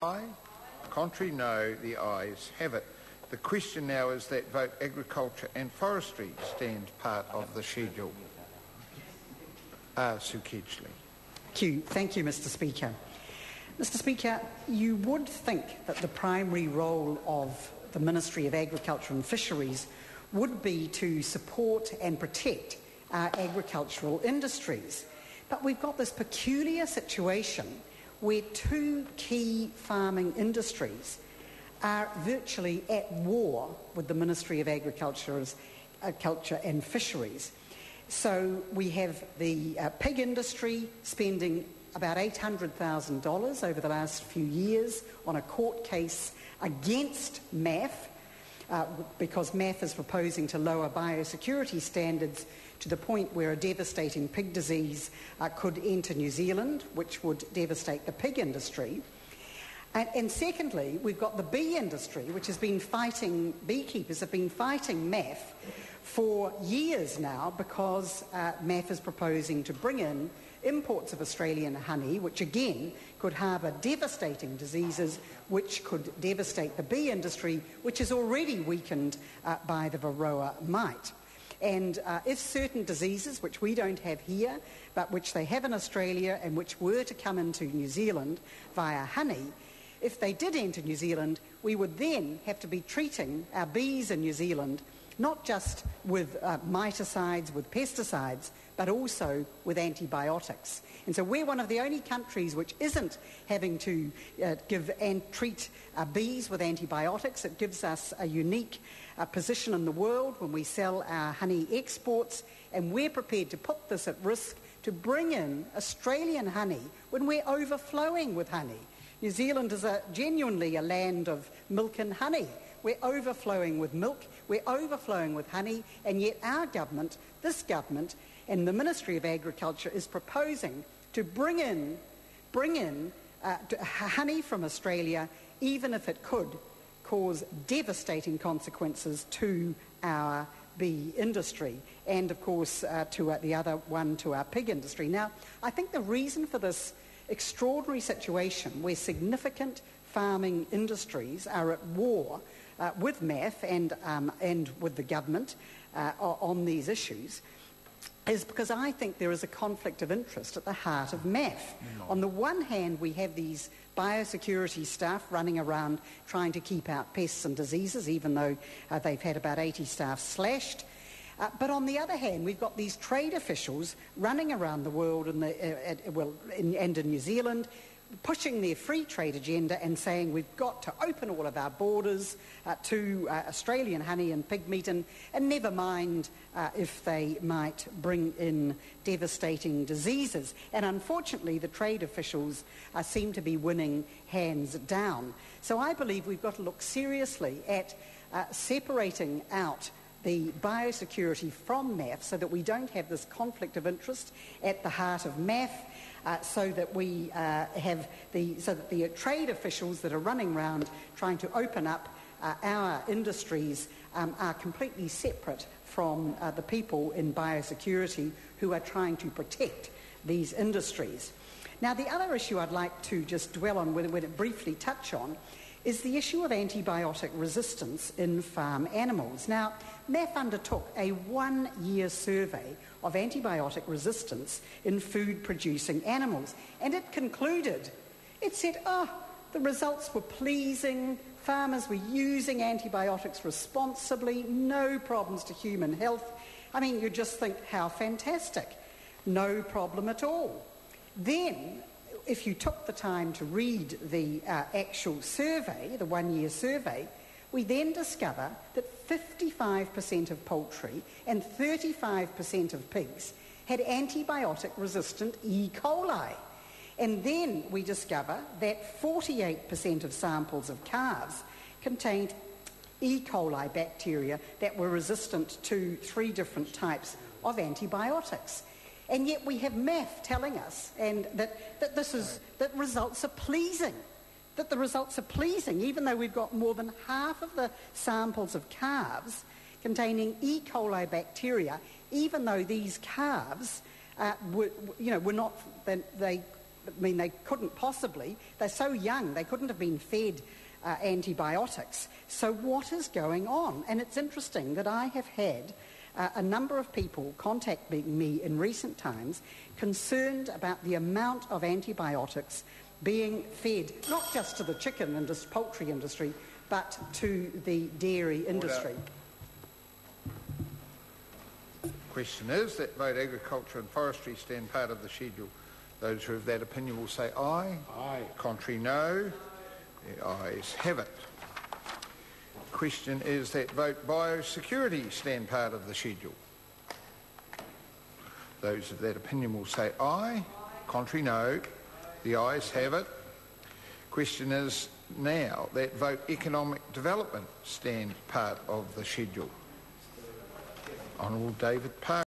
Aye. Contrary, no. The ayes have it. The question now is that vote agriculture and forestry stand part of the schedule. Sue Kedgley. Thank you, Mr. Speaker. Mr. Speaker, you would think that the primary role of the Ministry of Agriculture and Fisheries would be to support and protect our agricultural industries. But we've got this peculiar situation where two key farming industries are virtually at war with the Ministry of Agriculture and Fisheries. So we have the pig industry spending about $800,000 over the last few years on a court case against MAF, because MAF is proposing to lower biosecurity standards to the point where a devastating pig disease could enter New Zealand, which would devastate the pig industry. And secondly, we've got the bee industry, which has been fighting, beekeepers have been fighting MAF for years now, because MAF is proposing to bring in imports of Australian honey, which again could harbour devastating diseases which could devastate the bee industry, which is already weakened by the Varroa mite. And if certain diseases, which we don't have here, but which they have in Australia and which were to come into New Zealand via honey, if they did enter New Zealand, we would then have to be treating our bees in New Zealand not just with miticides, with pesticides, but also with antibiotics. And so we're one of the only countries which isn't having to give and treat bees with antibiotics. It gives us a unique position in the world when we sell our honey exports, and we're prepared to put this at risk to bring in Australian honey when we're overflowing with honey. New Zealand is genuinely a land of milk and honey. We're overflowing with milk, we're overflowing with honey, and yet our government, this government, and the Ministry of Agriculture is proposing to bring in honey from Australia, even if it could cause devastating consequences to our bee industry, and of course to the other one, to our pig industry. Now, I think the reason for this extraordinary situation where significant farming industries are at war with MAF and with the government on these issues is because I think there is a conflict of interest at the heart of MAF. On the one hand, we have these biosecurity staff running around trying to keep out pests and diseases, even though they've had about 80 staff slashed. But on the other hand, we've got these trade officials running around the world and in New Zealand, pushing their free trade agenda and saying we've got to open all of our borders to Australian honey and pig meat, and never mind if they might bring in devastating diseases. And unfortunately, the trade officials seem to be winning hands down. So I believe we've got to look seriously at separating out the biosecurity from MAF so that we don't have this conflict of interest at the heart of MAF. So that we so that the trade officials that are running around trying to open up our industries are completely separate from the people in biosecurity who are trying to protect these industries. Now, the other issue I'd like to just dwell on, briefly touch on, is the issue of antibiotic resistance in farm animals. Now, MAF undertook a one-year survey of antibiotic resistance in food-producing animals, and it concluded, it said, the results were pleasing, farmers were using antibiotics responsibly, no problems to human health. I mean, you just think, how fantastic. No problem at all. Then, if you took the time to read the actual survey, the one-year survey, we then discover that 55% of poultry and 35% of pigs had antibiotic-resistant E. coli. And then we discover that 48% of samples of calves contained E. coli bacteria that were resistant to 3 different types of antibiotics. And yet we have MAF telling us that results are pleasing. That the results are pleasing, even though we've got more than half of the samples of calves containing E. coli bacteria, even though these calves were not, they I mean, they couldn't possibly. They're so young, they couldn't have been fed antibiotics. So what is going on? And it's interesting that I have had a number of people contacting me in recent times concerned about the amount of antibiotics being fed, not just to the chicken and poultry industry, but to the dairy industry. Question is that vote agriculture and forestry stand part of the schedule. Those who have that opinion will say aye. Aye. Contrary, no. The ayes have it. Question is that vote biosecurity stand part of the schedule. Those of that opinion will say aye. Contrary, no. The ayes have it. Question is now that vote economic development stand part of the schedule. Honourable David Parker.